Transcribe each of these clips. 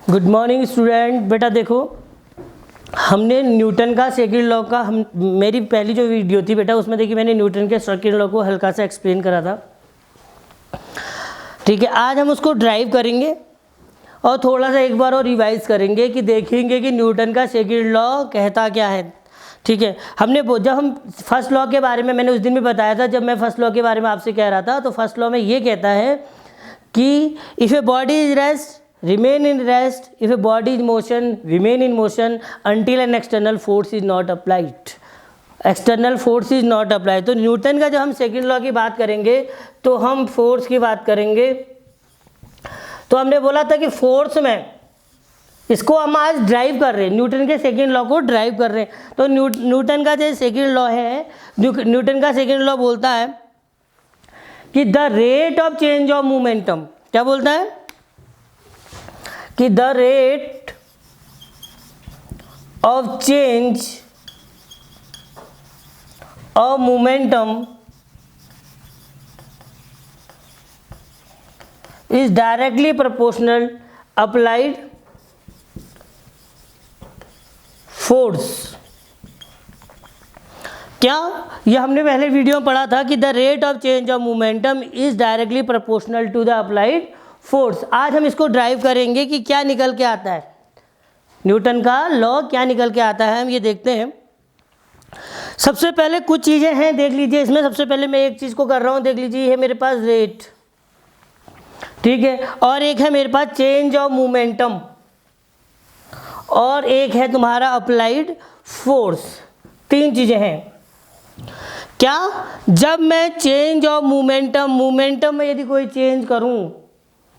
Good morning student. बेटा देखो, हमने न्यूटन का सेकंड लॉ का मेरी पहली जो वीडियो थी बेटा उसमें देखिए मैंने न्यूटन के सेकंड लॉ को हल्का सा एक्सप्लेन करा था। ठीक है, आज हम उसको ड्राइव करेंगे और थोड़ा सा एक बार और रिवाइज करेंगे कि देखेंगे कि न्यूटन का सेकंड लॉ कहता क्या है। ठीक है, जब हम फर्स्ट लॉ के बारे में मैंने उस दिन भी बताया था, जब मैं फर्स्ट लॉ के बारे में आपसे कह रहा था, तो फर्स्ट लॉ में ये कहता है कि if a body is rest remain in rest, if a body is motion remain in motion until an external force is not applied, external force is not applied। तो न्यूटन का जब हम second law की बात करेंगे तो हम force की बात करेंगे। तो हमने बोला था कि फोर्स में इसको हम आज ड्राइव कर रहे हैं, न्यूटन के सेकंड लॉ को ड्राइव कर रहे हैं। तो न्यूटन का जो सेकंड लॉ है, न्यूटन का सेकंड लॉ बोलता है कि the rate of change of momentum, क्या बोलता है कि the rate of change of momentum is directly proportional applied force. क्या ये हमने पहले वीडियो में पढ़ा था कि the rate of change of momentum is directly proportional to the applied force. आज हम इसको ड्राइव करेंगे कि क्या निकल के आता है, न्यूटन का लॉ क्या निकल के आता है, हम ये देखते हैं। सबसे पहले कुछ चीज़ें हैं, देख लीजिए। इसमें सबसे पहले मैं एक चीज़ को कर रहा हूँ, देख लीजिए। ये मेरे पास रेट, ठीक है, और एक है मेरे पास चेंज ऑफ मोमेंटम, और एक है तुम्हारा अप्लाइड फोर्स। तीन चीज़ें हैं। क्या जब मैं चेंज ऑफ मोमेंटम में यदि कोई चेंज करूँ,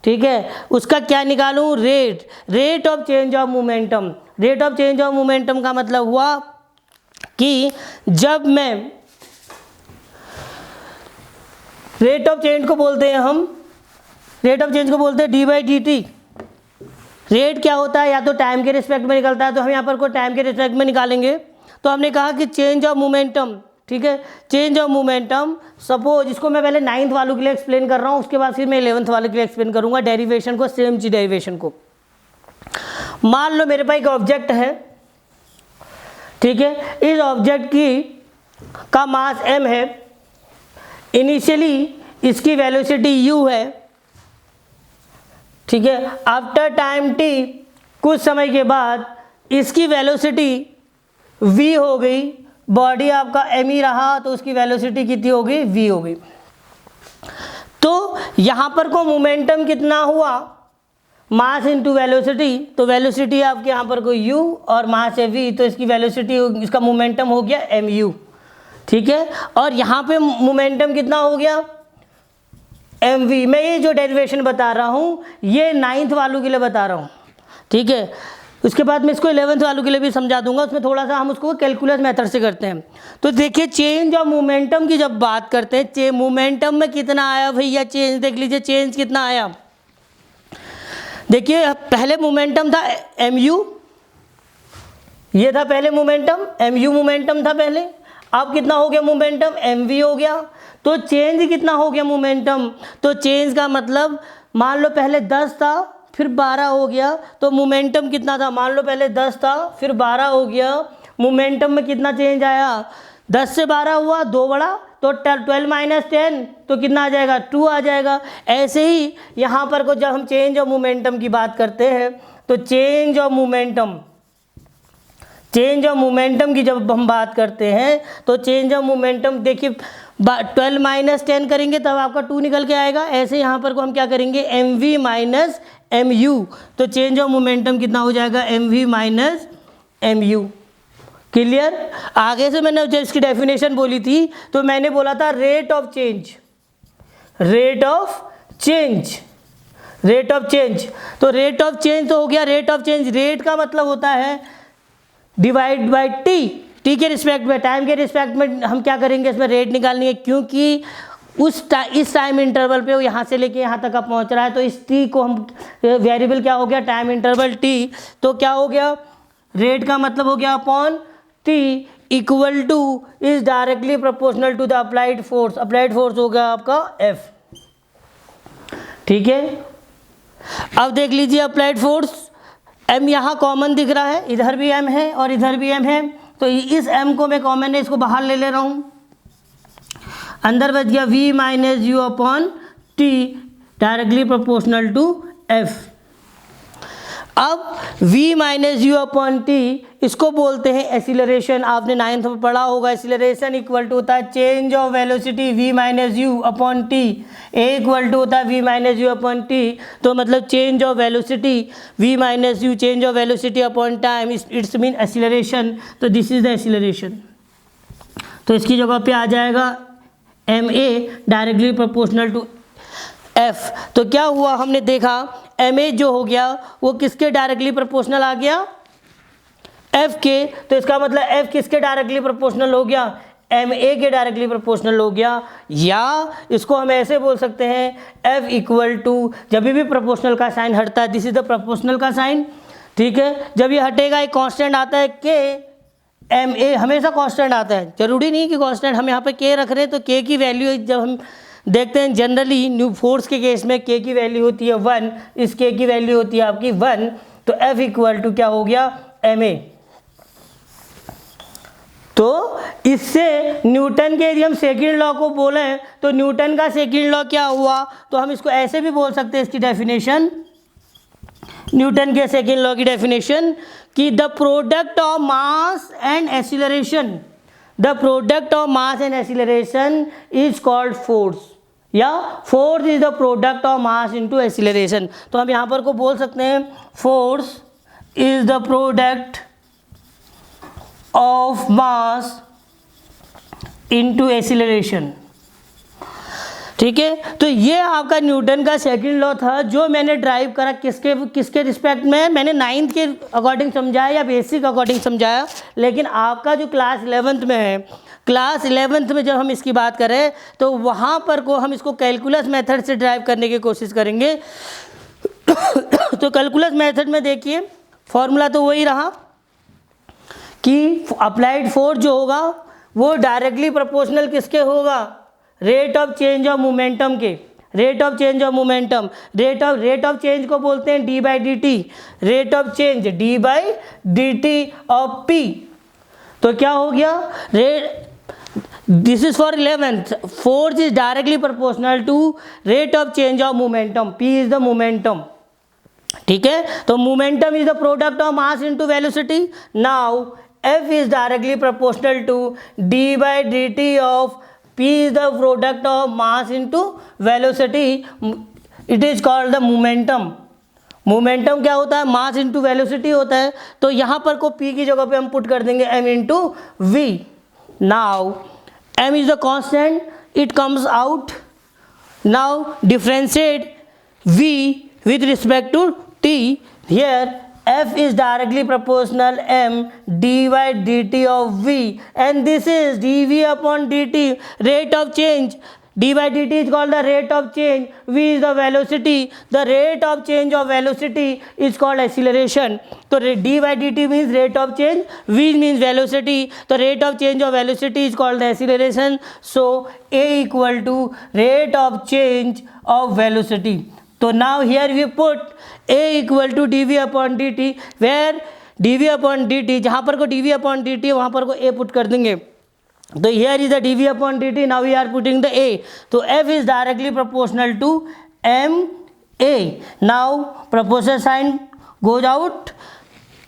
ठीक है, उसका क्या निकालूं, rate of change of momentum. Rate of change of momentum का मतलब हुआ कि जब मैं रेट ऑफ चेंज को बोलते हैं D by D T. Rate क्या होता है, या तो टाइम के रिस्पेक्ट में निकलता है, तो हम यहाँ पर को टाइम के रिस्पेक्ट में निकालेंगे। तो हमने कहा कि चेंज ऑफ मोमेंटम, ठीक है, चेंज ऑफ मोमेंटम। सपोज इसको मैं पहले 9th वालों के लिए एक्सप्लेन कर रहा हूँ, उसके बाद फिर मैं 11th वाले के लिए एक्सप्लेन करूँगा डेरिवेशन को, सेम चीज डेरिवेशन को। मान लो मेरे पास एक ऑब्जेक्ट है, ठीक है, इस ऑब्जेक्ट का मास m है, इनिशियली इसकी वेलोसिटी u है, ठीक है। आफ्टर टाइम t, कुछ समय के बाद इसकी वेलोसिटी v हो गई, बॉडी आपका m ही रहा, तो उसकी वेलोसिटी कितनी होगी, v होगी। तो यहाँ पर को मोमेंटम कितना हुआ, मास इनटू वेलोसिटी, तो वेलोसिटी आपके यहाँ पर को u और मास है v, तो इसकी वेलोसिटी, इसका मोमेंटम हो गया mu, ठीक है। और यहाँ पे मोमेंटम कितना हो गया, mv। मैं ये जो डेरिवेशन बता रहा हूँ ये 9th वालों के लिए बता रहा हूँ, ठीक है। उसके बाद मैं इसको 11th वालों के लिए भी समझा दूंगा, उसमें थोड़ा सा हम उसको कैलकुलस मेथड से करते हैं। तो देखिए, चेंज ऑफ मोमेंटम की जब बात करते हैं, मोमेंटम में कितना आया भैया चेंज, देख लीजिए चेंज कितना आया। देखिए पहले मोमेंटम था mu, ये था पहले मोमेंटम, mu मोमेंटम था पहले। अब कितना हो गया मोमेंटम, mv हो गया। तो चेंज कितना हो गया मोमेंटम, तो चेंज का मतलब मान लो पहले 10 था फिर 12 हो गया, तो मोमेंटम कितना था, मान लो पहले 10 था फिर 12 हो गया, मोमेंटम में कितना चेंज आया, 10 से 12 हुआ, 2 बढ़ा, तो 12 माइनस 10, तो कितना आ जाएगा, 2 आ जाएगा। ऐसे ही यहाँ पर को जब हम चेंज ऑफ मोमेंटम की बात करते हैं, तो चेंज ऑफ मोमेंटम की जब हम बात करते हैं, तो चेंज ऑफ मोमेंटम देखिए 12 माइनस 10 करेंगे तब आपका 2 निकल के आएगा। ऐसे यहाँ पर को हम क्या करेंगे, mv माइनस mu, तो चेंज ऑफ मोमेंटम कितना हो जाएगा, mv माइनस mu। क्लियर। आगे से मैंने जब इसकी डेफिनेशन बोली थी तो मैंने बोला था रेट ऑफ चेंज, तो रेट ऑफ चेंज तो हो गया रेट ऑफ चेंज। रेट का मतलब होता है डिवाइड बाई टी के रिस्पेक्ट में, टाइम के रिस्पेक्ट में हम क्या करेंगे, इसमें रेट निकालनी है, क्योंकि इस टाइम इंटरवल पे वो यहाँ से लेके यहाँ तक आप पहुँच रहा है। तो इस टी को हम वेरिएबल क्या हो गया, टाइम इंटरवल टी, तो क्या हो गया, रेट का मतलब हो गया upon t equal to is directly proportional to the applied force. Applied force हो गया आपका एफ। ठीक है, अब देख लीजिए अप्लाइड फोर्स m यहाँ कॉमन दिख रहा है, इधर भी m है और इधर भी m है, तो इस m को मैं कॉमन है, इसको बाहर ले ले रहा हूँ, अंदर बच गया v minus u upon t directly proportional to f। अब v minus u upon t इसको बोलते हैं एक्सीलरेशन। आपने 9th में पढ़ा होगा, एक्सीलरेशन इक्वल टू होता है change of velocity v minus u upon t, a equal to होता है v minus u upon t, तो मतलब change of velocity v minus u, change of velocity upon time, it's mean acceleration. तो this is the acceleration. तो इसकी जगह पे आ जाएगा ma directly proportional to f। तो क्या हुआ, हमने देखा ma जो हो गया वो किसके डायरेक्टली प्रोपोर्शनल आ गया, f के। तो इसका मतलब f किसके डायरेक्टली प्रोपोर्शनल हो गया, ma के डायरेक्टली प्रोपोर्शनल हो गया। या इसको हम ऐसे बोल सकते हैं f इक्वल टू, जब भी प्रोपोर्शनल का साइन हटता है, दिस इज द प्रोपोर्शनल का साइन, ठीक है। जब ये हटेगा एक कांस्टेंट आता है k, ma हमेशा कांस्टेंट आता है, जरूरी नहीं कि कांस्टेंट, हम यहाँ पे k रख रहे हैं तो k की वैल्यू जब हम देखते हैं जनरली न्यू फोर्स के केस में k की वैल्यू होती है 1, इस k की वैल्यू होती है आपकी 1, तो f इक्वल टू क्या हो गया ma। तो इससे न्यूटन के यदि हम सेकंड लॉ को बोलें तो न्यूटन का सेकंड लॉ क्या हुआ, तो हम इसको ऐसे भी बोल सकते हैं, इसकी डेफिनेशन, न्यूटन के सेकंड लॉ की डेफिनेशन कि the product of mass and acceleration, the product of mass and acceleration is called force, या force is the product of mass into acceleration. तो हम यहाँ पर को बोल सकते हैं force is the product of mass into acceleration, ठीक है। तो ये आपका न्यूटन का सेकंड लॉ था जो मैंने ड्राइव करा किसके रिस्पेक्ट में, मैंने 9th के अकॉर्डिंग समझाया या बेसिक अकॉर्डिंग समझाया, लेकिन आपका जो क्लास 11th में है, क्लास 11th में जब हम इसकी बात करें तो वहाँ पर को हम इसको कैलकुलस मेथड से ड्राइव करने की कोशिश करेंगे। तो कैलकुलस मेथड में देखिए फॉर्मूला तो वही रहा कि अप्लाइड फोर्स जो होगा वो डायरेक्टली प्रोपोर्शनल किसके होगा, rate of change of momentum के, rate of change of momentum, rate of change को बोलते हैं D by D T, rate of change D by D T of P. तो क्या हो गया, this is for 11th, force is directly proportional to rate of change of momentum, P is the momentum, ठीक है। तो momentum is the product of mass into velocity. Now F is directly proportional to d by dt of P is the product of mass into velocity. It is called the momentum. Momentum क्या होता है, mass into velocity होता है। तो यहाँ पर को P की जगह पे हम पुट कर देंगे m into v। Now m is the constant, it comes out. Now differentiate v with respect to t. Here F is directly proportional m d by dt of v, and this is dv upon dt, rate of change. d by dt is called the rate of change, v is the velocity, the rate of change of velocity is called acceleration. So d by dt means rate of change, v means velocity, the rate of change of velocity is called the acceleration. So a equal to rate of change of velocity. So now here we put a equal to dv upon dt, where dv upon dt, जहाँ पर को dv upon dt वहाँ पर को a put कर देंगे। तो here is the dv upon dt, now we are putting the a. तो f is directly proportional to ma. Now proportional sign goes out,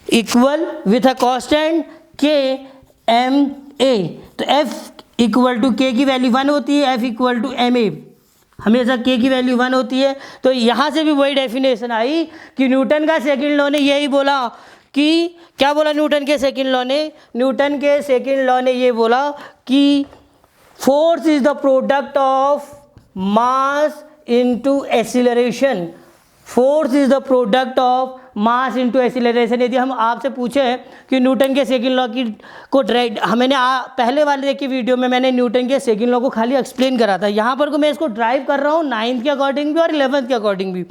equal with a constant k ma. तो f equal to k की value 1 होती है, f equal to ma, हमेशा k की value 1 होती है। तो यहाँ से भी वही डेफिनेशन आई कि न्यूटन का सेकंड लॉ ने यही बोला कि, क्या बोला न्यूटन के सेकंड लॉ ने, न्यूटन के सेकंड लॉ ने ये बोला कि force is the product of mass into acceleration, force is the product of mass into acceleration. यदि हम आपसे पूछें कि न्यूटन के सेकंड लॉ की को मैंने पहले वाले देखिए वीडियो में मैंने न्यूटन के सेकंड लॉ को खाली एक्सप्लेन करा था, यहाँ पर को मैं इसको ड्राइव कर रहा हूँ 9th के अकॉर्डिंग भी और 11th के अकॉर्डिंग भी,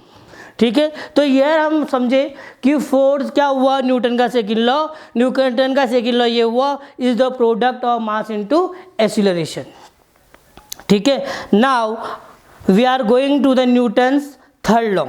ठीक है। तो यह हम समझे कि फोर्स क्या हुआ, न्यूटन का सेकंड लॉ, न्यूटन का सेकंड लॉ ये हुआ is the product of mass into acceleration, ठीक है। Now we are going to the Newton's third law.